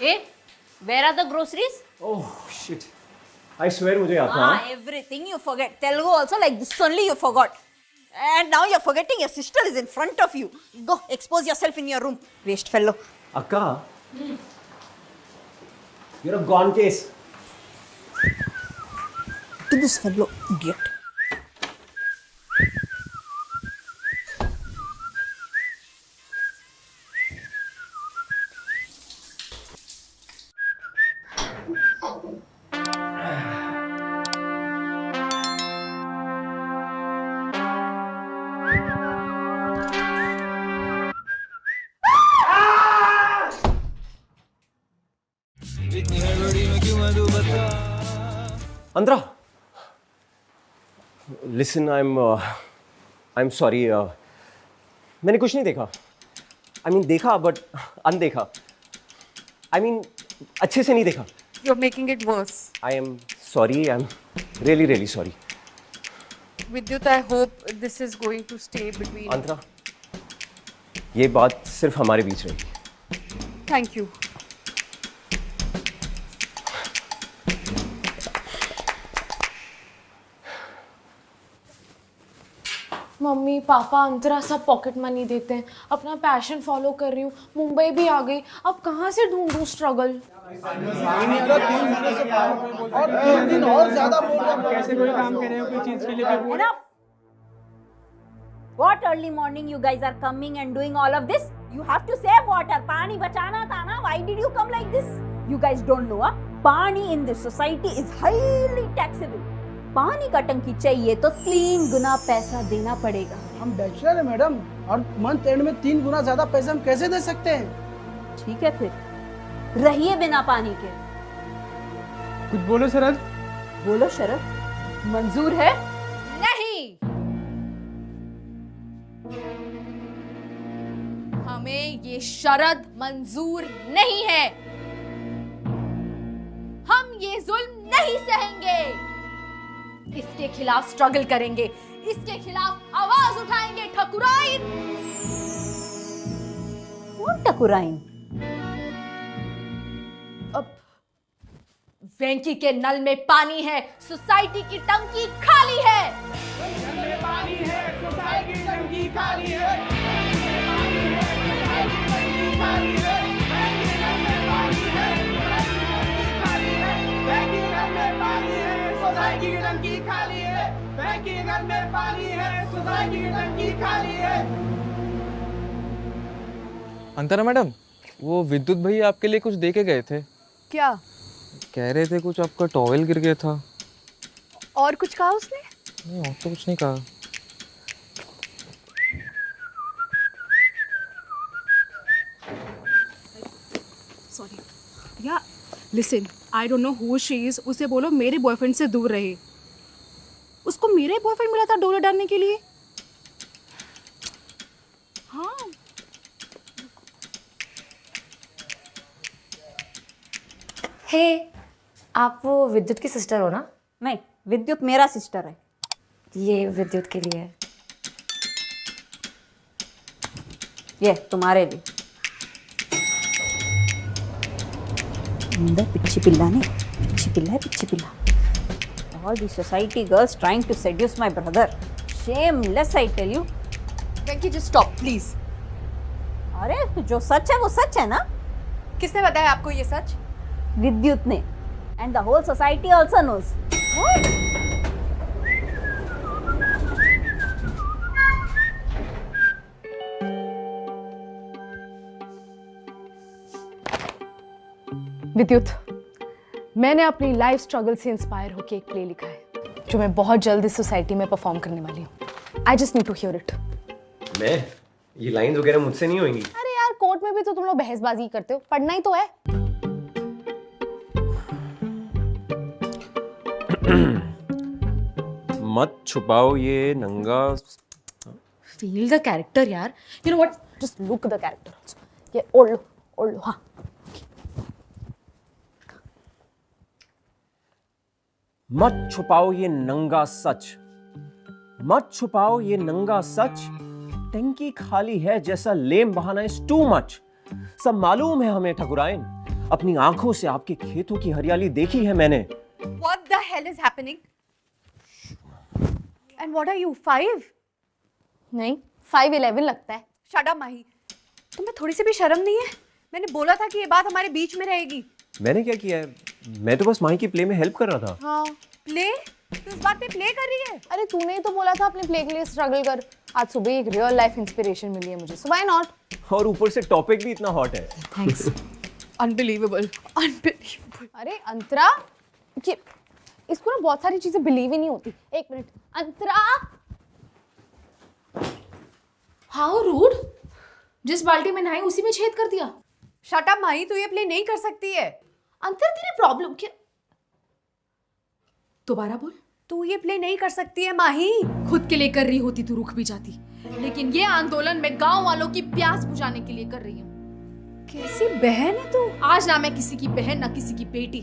A, where are the groceries? Oh shit. I swear मुझे याद था. Everything you forget. Telugu also like this only you forgot. And now you're forgetting your sister is in front of you. Go, expose yourself in your room. Waste fellow. Akka. You're a gone case. To this fellow, idiot. Andra. Listen, I'm sorry. मैंने कुछ नहीं देखा. I mean देखा but अनदेखा. I mean अच्छे से नहीं देखा. You're making it worse. I am sorry. I'm really really sorry. Vidyut, I hope this is going to stay between. Andra, ये बात सिर्फ हमारे बीच रहेगी. Thank you. मम्मी पापा अंतरा सब पॉकेट मनी देते हैं. अपना पैशन फॉलो कर रही हूँ. मुंबई भी आ गई. अब कहाँ से ढूंढूं struggle. Enough. What early morning you guys are coming and doing all of this? You have to save water. पानी बचाना था ना. Why did you come like this? You guys don't know, huh? पानी in this society is highly taxable. पानी का टंकी चाहिए तो 3 गुना पैसा देना पड़ेगा. हम बैचलर हैं मैडम, और मंथ एंड में 3 गुना ज्यादा पैसे हम कैसे दे सकते हैं? ठीक है, फिर रहिए बिना पानी के. कुछ बोलो शरद. बोलो शरद, मंजूर है? नहीं, हमें ये शरद मंजूर नहीं है. हम ये जुल्म नहीं सहेंगे. इसके खिलाफ स्ट्रगल करेंगे. इसके खिलाफ आवाज उठाएंगे. ठकुराइन. कौन ठकुराइन? अब वेंकी के नल में पानी है. सोसाइटी की टंकी खाली है. अंतरा मैडम, वो विद्युत भैया आपके लिए कुछ दे के गए थे. क्या? कह रहे थे कुछ आपका टॉवेल गिर गया था. और कुछ कहा उसने? नहीं, और तो कुछ नहीं कहा. सॉरी या listen, I don't know who she is. उसे बोलो मेरे बॉयफ्रेंड से दूर रहे. उसको मेरा ही बॉयफ्रेंड मिला था डोले डालने के लिए. हाँ, हे, आप वो विद्युत की सिस्टर हो ना? नहीं, विद्युत मेरा सिस्टर है. ये विद्युत के लिए है. ये तुम्हारे लिए. अंदर पिच्ची पिल्ला नहीं, पिच्ची पिल्ला है, पिच्ची पिल्ला. All the society girls trying to seduce my brother. Shameless, I tell you. Venky, just stop, please. अरे जो सच है वो सच है ना. किसने बताया आपको ये सच? विद्युत ने. And the whole society also knows. विद्युत, मैंने अपनी लाइफ स्ट्रगल से इंस्पायर होकर एक प्ले लिखा है जो मैं बहुत जल्द इस सोसाइटी में परफॉर्म करने वाली हूँ. I just need to hear it. मैं ये लाइंस वगैरह मुझसे नहीं होंगी. अरे यार, कोर्ट में भी तो तुम लोग बहसबाजी करते हो. पढ़ना ही तो है. मत छुपाओ ये नंगा. फील द कैरेक्टर यार. You know what, just look the character also. ये ओढ़ लो. हाँ, मत छुपाओ ये नंगा सच. मत छुपाओ ये नंगा सच. टंकी खाली है जैसा लेम बहाना इज टू मच. सब मालूम है हमें ठकुराइन. अपनी आंखों से आपके खेतों की हरियाली देखी है मैंने। What the hell is happening? And what are you, 5? नहीं 5'11" लगता है। Shut up, माही। तुम्हें थोड़ी सी भी शर्म नहीं है? मैंने बोला था कि ये बात हमारे बीच में रहेगी। मैंने क्या किया है? मैं तो बस माही की प्ले में हेल्प कर रहा था। हाँ प्ले? तू इस बात पे प्ले कर रही है? अरे तूने ही तो बोला था अपने प्ले के लिए स्ट्रगल कर। आज सुबह एक रियल लाइफ इंस्पिरेशन मिली है मुझे, सो व्हाई नॉट। और ऊपर से टॉपिक भी इतना हॉट है। थैंक्स। Unbelievable. Unbelievable. अरे अंतरा, ये इसको ना बहुत सारी चीजें बिलीव ही नहीं होती। एक मिनट अंतरा। हाउ रूड, जिस बाल्टी में नहाई उसी में छेद कर दिया। Shut up, माही। तू ये प्ले नहीं कर सकती है। अंतर तेरी प्रॉब्लम क्या? दोबारा बोल। तू ये प्ले नहीं कर सकती है माही। खुद के लिए कर रही होती तो रुक भी जाती, लेकिन ये आंदोलन मैं गांव वालों की प्यास बुझाने के लिए कर रही हूँ। कैसी बहन है तू? आज ना मैं किसी की बहन ना किसी की बेटी,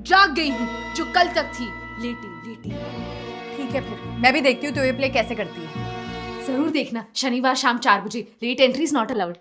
जाग गई हूँ जो कल तक थी लेटी लेटी। ठीक है फिर मैं भी देखती हूँ तू ये प्ले कैसे करती है। जरूर देखना, शनिवार शाम 4 बजे। Late entry is not allowed.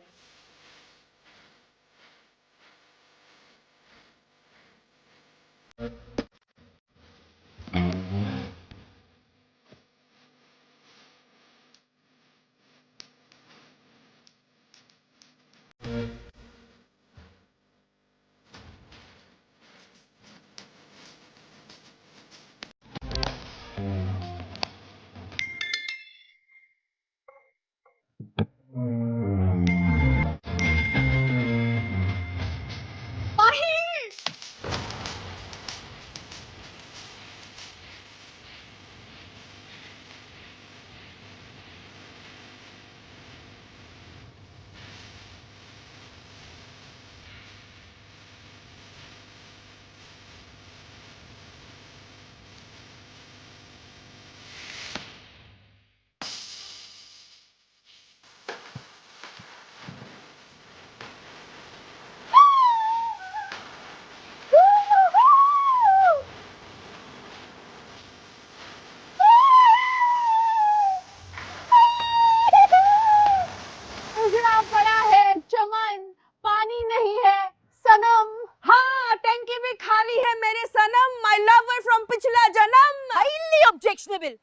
Objectionable.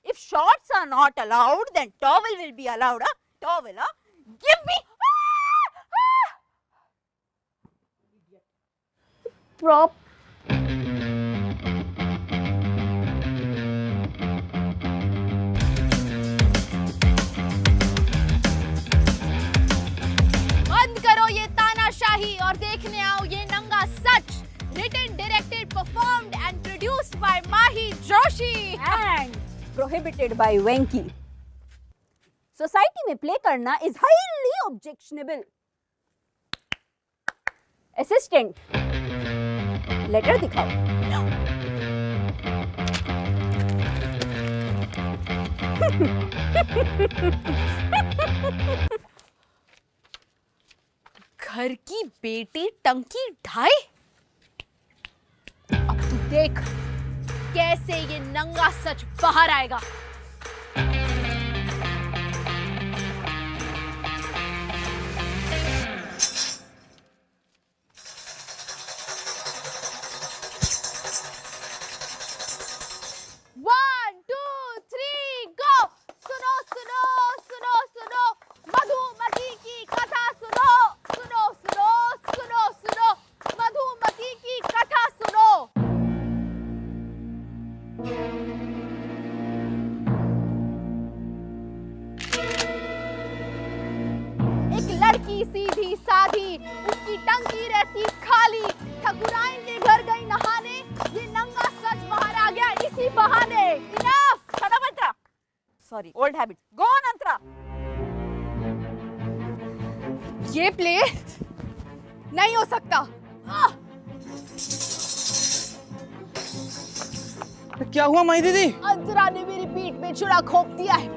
If shorts are not allowed, then towel will be allowed. Huh? Towel, huh? Give me. Prop. बंद करो ये तानाशाही और देखने आओ ये नंगा सच। Written, directed, performed and produced by Mahi Joshi And prohibited by Venki. Society में play करना is highly objectionable. Assistant, letter दिखाओ. घर की बेटी टंकी ढाई। अब तू देख कैसे ये नंगा सच बाहर आएगा। One, 2, 3, go! सुनो सुनो सुनो सुनो मधुमक्खी की कथा सुनो सुनो सुनो सुनो सुनो मधुमक्खी की कथा सुनो। एक लड़की सीधी साधी उसकी टंकी रहती खाली, ठकुराइन के घर गई नहाने, ये नंगा सच बाहर आ गया इसी बहाने। Enough! Shut up, Antra. Sorry, old habit. Go on, Antra. ये प्ले नहीं हो सकता। क्या हुआ माही दीदी? अंतरा ने मेरी पीठ पे छुरा खोप दिया है।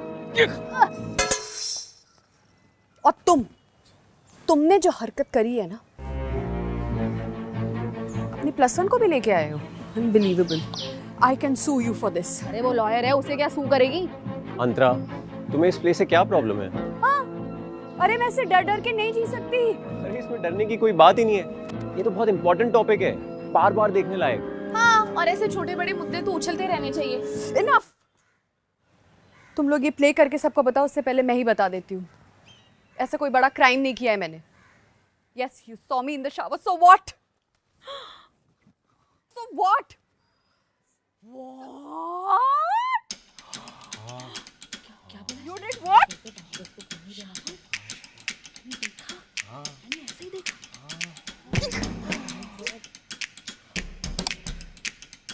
और तुमने जो हरकत करी है ना, अपनी +1 को भी लेके आए हो। Unbelievable. I can sue you for this. अरे वो लॉयर है, उसे क्या सू करेगी? अंतरा, तुम्हें इस प्ले से क्या प्रॉब्लम है? अरे मैं इससे डर डर के नहीं जी सकती। अरे इसमें डरने की कोई बात ही नहीं है। ये तो बहुत इंपॉर्टेंट टॉपिक है, बार बार देखने लायक। हाँ, और ऐसे छोटे बड़े मुद्दे तो उछलते रहने चाहिए। इनफ। तुम लोग ये प्ले करके सबको बताओ, उससे पहले मैं ही बता देती हूँ। ऐसा कोई बड़ा क्राइम नहीं किया है मैंने। Yes, you saw me in the shower. So what? So what? What? You did what?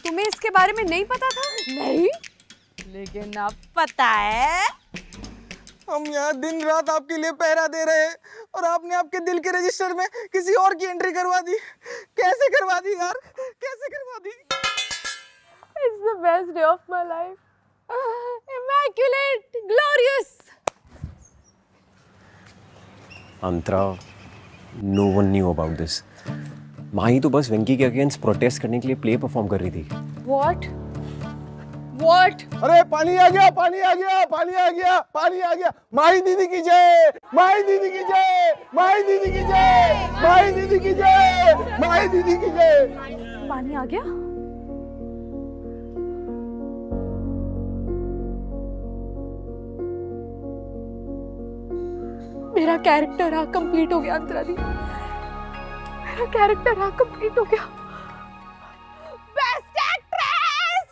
तुम्हें इसके बारे में नहीं पता था? नहीं, लेकिन अब पता है। हम यहाँ दिन रात आपके लिए पहरा दे रहे हैं और आपने आपके दिल के रजिस्टर में किसी और की एंट्री करवा दी। कैसे करवा दी यार, कैसे करवा दी? It's the best day of my life. Immaculate, glorious. Antara, no one knew about this. माही तो बस वेंकी के अगेंस्ट प्रोटेस्ट करने के लिए प्ले परफॉर्म कर रही थी। What? What? अरे पानी आ गया, पानी आ गया, पानी आ गया, पानी आ गया। माही दीदी की जय, माही दीदी की जय, माही दीदी की जय, माही दीदी की जय, माही दीदी की जय। पानी आ गया? मेरा कैरेक्टर आर्क कंप्लीट हो गया अंतरा दी। मेरा कैरेक्टर आर्क कंप्लीट हो गया। Best actress.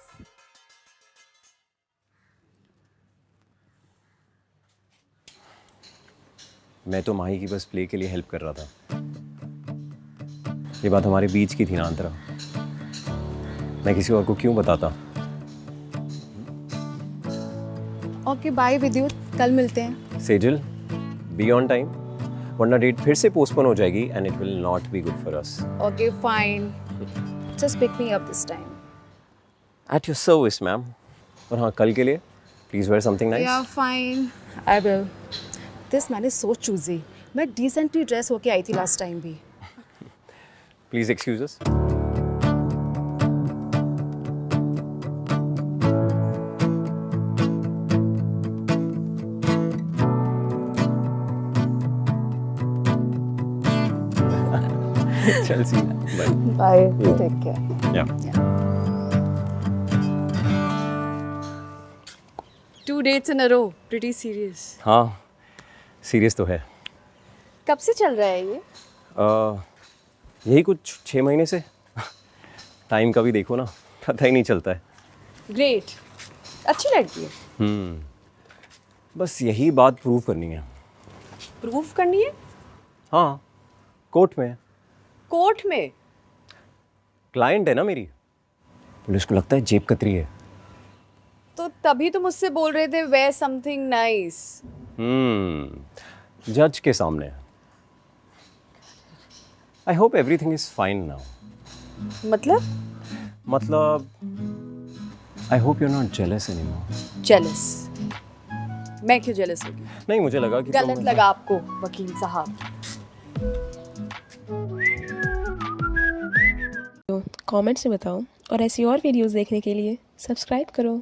मैं तो माही की बस प्ले के लिए हेल्प कर रहा था। ये बात हमारे बीच की थी ना अंतरा, मैं किसी और को क्यों बताता? ओके बाय विद्युत, कल मिलते हैं। सेजल, बी ऑन टाइम, वरना डेट फिर से पोस्टपोन हो जाएगी and it will not be good for us. Okay fine, just pick me up this time. At your service ma'am. और हाँ, कल के लिए प्लीज वेयर समथिंग नाइस। या fine, I will. This man is so choosy. मैं decently dress होके आई थी लास्ट टाइम भी। Please excuse us. चल see bye. Bye, take care. या 2 dates in a row, pretty serious. हाँ, सीरियस तो है। कब से चल रहा है ये? यही कुछ 6 महीने से। टाइम का भी देखो ना, पता ही नहीं चलता है। ग्रेट, अच्छी लड़की है। बस यही बात प्रूव करनी है। प्रूफ करनी है? हाँ, कोर्ट में। कोर्ट में? क्लाइंट है ना मेरी, पुलिस को लगता है जेब कतरी है। तो तभी तो मुझसे बोल रहे थे वेयर समथिंग नाइस। जज के सामने। I hope everything is fine now. मतलब I hope you are not jealous anymore. Jealous? मैं क्यों जेलस होगी? नहीं, मुझे लगा कि गलत लगा आपको वकील साहब। कमेंट्स में बताओ और ऐसी और वीडियोस देखने के लिए सब्सक्राइब करो।